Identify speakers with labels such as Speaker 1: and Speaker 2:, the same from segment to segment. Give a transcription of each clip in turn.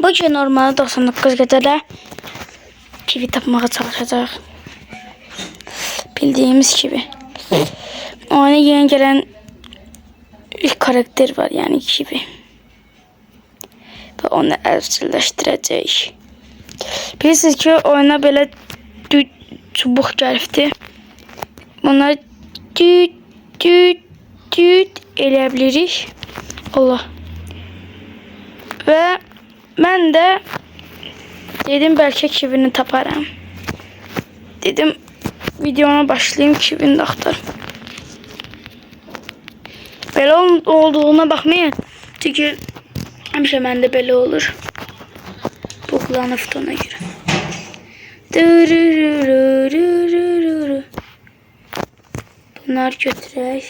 Speaker 1: bugün normalde 99 gecədə kivi tapmağa çalışacaq. Bildiğimiz gibi. Oyuna yeni gelen ilk karakter var, yani kivi. Ve onu evcilleştirəcək. Bilirsiniz ki, oyuna belə çubuq gəlibdi. Bunları düt elə bilirik. Allah. Ve ben de dedim belki kivini taparım. Dedim videoma başlayayım, kivini de axtarım. Belə olduğuna baxmayın. Çünki həmişə məndə belə olur. Buqlanıb da ona görə. Bunlar götürək.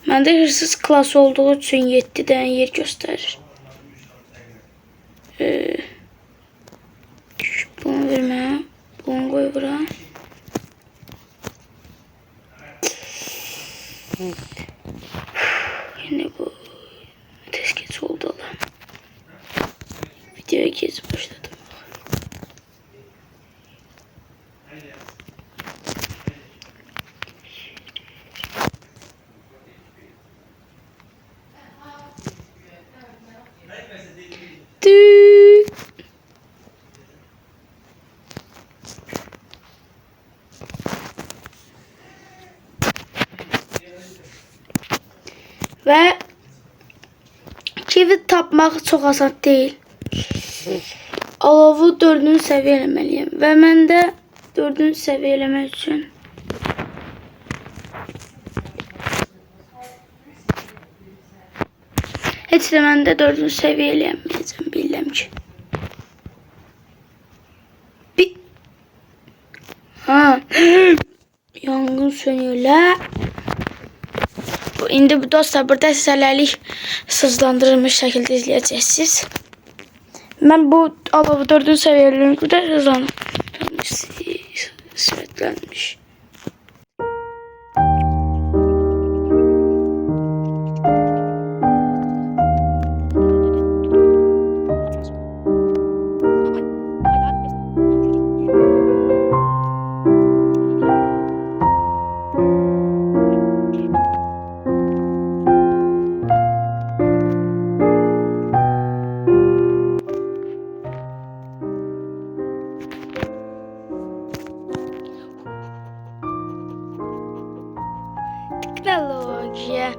Speaker 1: Məndə hırsız klas olduğu üçün 7 dənə yer göstərir. Bunu vermə. Bunu qoy bura. Yine bu tez geç oldu lan. Videoya geç başladım. Ve kivi tapmaq çox asan değil. Alovu 4-cü səviyyə eləməliyəm. Və mən də 4-cü səviyyə eləmək üçün heç də mən də 4-cü səviyyə eləyəməyəcəm, bilirəm ki. Yangın sönüyorlar. İndi bu dostlar, burada siz hələlik sızlandırılmış şəkildə izləyəcəksiniz. Mən bu alovu 4-cü səviyyələrini burada hızlandırılmış, sürətlənmiş. Teknolojiya.